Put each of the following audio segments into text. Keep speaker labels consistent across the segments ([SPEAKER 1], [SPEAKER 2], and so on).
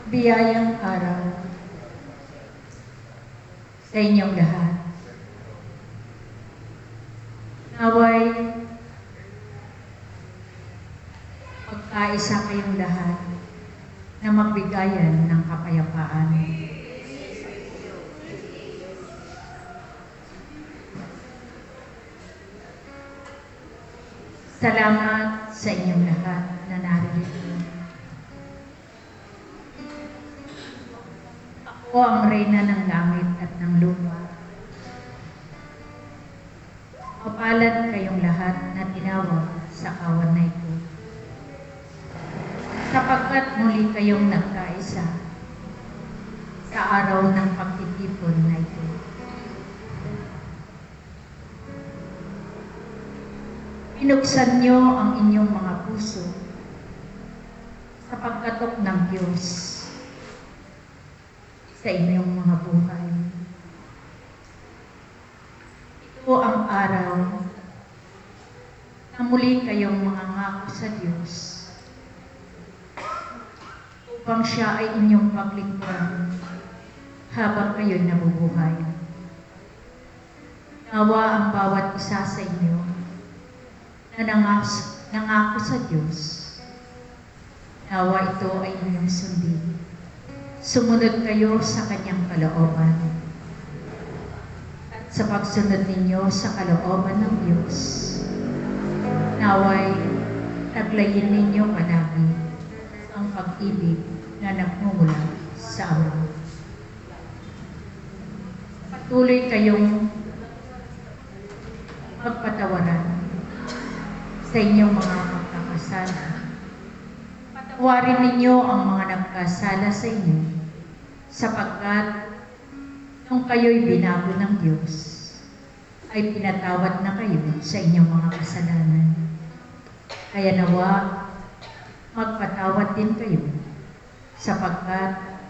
[SPEAKER 1] Biyayang araw sa inyong lahat. Naway magkaisa kayong lahat na magbigayan ng kapayapaan. Salamat sa inyong lahat na narito. Ako ang reyna ng langit at ng lupa. Mapalad kayong lahat na tinawag sa kawan na ito, sapagkat muli kayong nagkaisa sa araw ng pagtitipon na ito. Pinuksan niyo ang inyong mga puso sa pagkatok ng Diyos sa inyong mga buhay. Ito ang araw na muli kayong mangangako sa Diyos upang Siya ay inyong paglingkuran habang kayo'y nabubuhay. Nawa ang bawat isa sa inyo na nangako sa Diyos, nawa ito ay inyong sundin. Sumunod kayo sa Kanyang kalooban. At sa pagsunod ninyo sa kalooban ng Diyos, naway taglayin ninyo palagi ang pag-ibig na nagmumula sa Ama. Patuloy kayong magpatawaran sa inyong mga pagkakasala. Patawarin ninyo ang mga nagkasala sa inyo, sapagkat nung kayo'y binago ng Diyos, ay pinatawad na kayo sa inyong mga kasalanan. Kaya nawa, magpatawad din kayo, sapagkat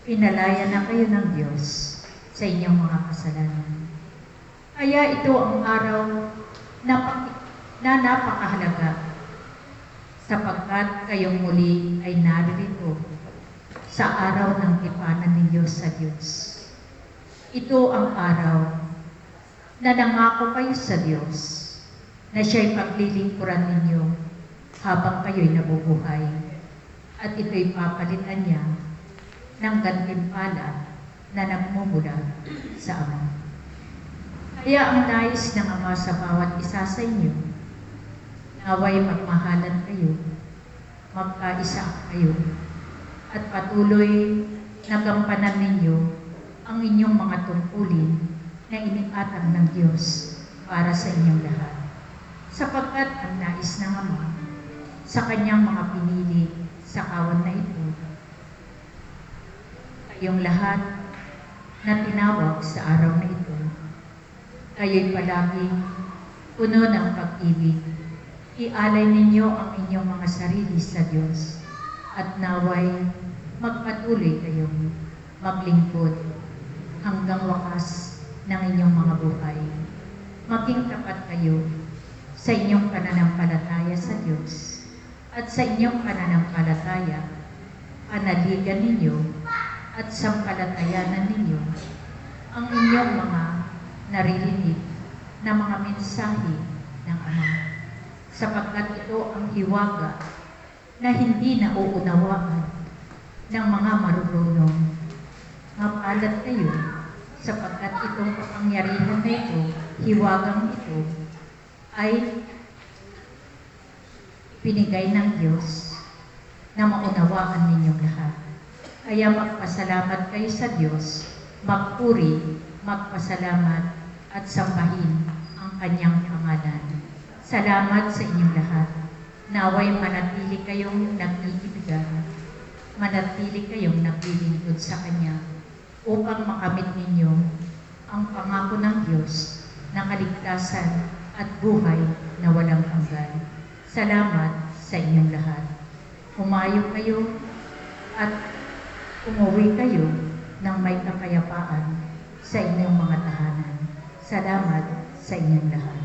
[SPEAKER 1] pinalaya na kayo ng Diyos sa inyong mga kasalanan. Kaya ito ang araw na napakahalaga, sapagkat kayong muli ay naririto sa araw ng tipanan ninyo sa Diyos. Ito ang araw na nangako kayo sa Diyos na Siya'y paglilingkuran ninyo habang kayo'y nabubuhay, at ito'y papalitan niya ng gantimpala na nagmumula sa Ama. Kaya ang nais ng Ama sa bawat isa sa inyo, naway magmahalan kayo, magkaisa kayo, at patuloy na gampanan ninyo ang inyong mga tungkulin na iniatang ng Diyos para sa inyong lahat. Sapagkat ang nais ng Ama sa Kanyang mga pinili sa kawan na ito, kayong lahat na tinawag sa araw na ito, kayo'y palaging puno ng pag-ibig. Ialay ninyo ang inyong mga sarili sa Diyos, at naway magpatuloy kayong maglingkod hanggang wakas ng inyong mga buhay. Maging tapat kayo sa inyong pananampalataya sa Diyos, at sa inyong pananampalataya, panaligan ninyo at sampalatayanan ninyo ang inyong mga naririnig na mga mensahe ng Ama, sapagkat ito ang hiwaga na hindi nauunawaan ng mga marurunong. Mapalad kayo, sapagkat itong kapangyarihan na ito, hiwagang ito, ay pinigay ng Diyos na maunawaan ninyong lahat. Kaya magpasalamat kayo sa Diyos, magpuri, magpasalamat, at sambahin ang Kanyang pangalan. Salamat sa inyong lahat. Naway manatili kayong nag-iibigan, manatili kayong naglilingkod sa Kanya, upang makamit ninyo ang pangako ng Diyos na kaligtasan at buhay na walang hanggan. Salamat sa inyong lahat. Humayo kayo at umuwi kayo ng may kapayapaan sa inyong mga tahanan. Salamat sa inyong lahat.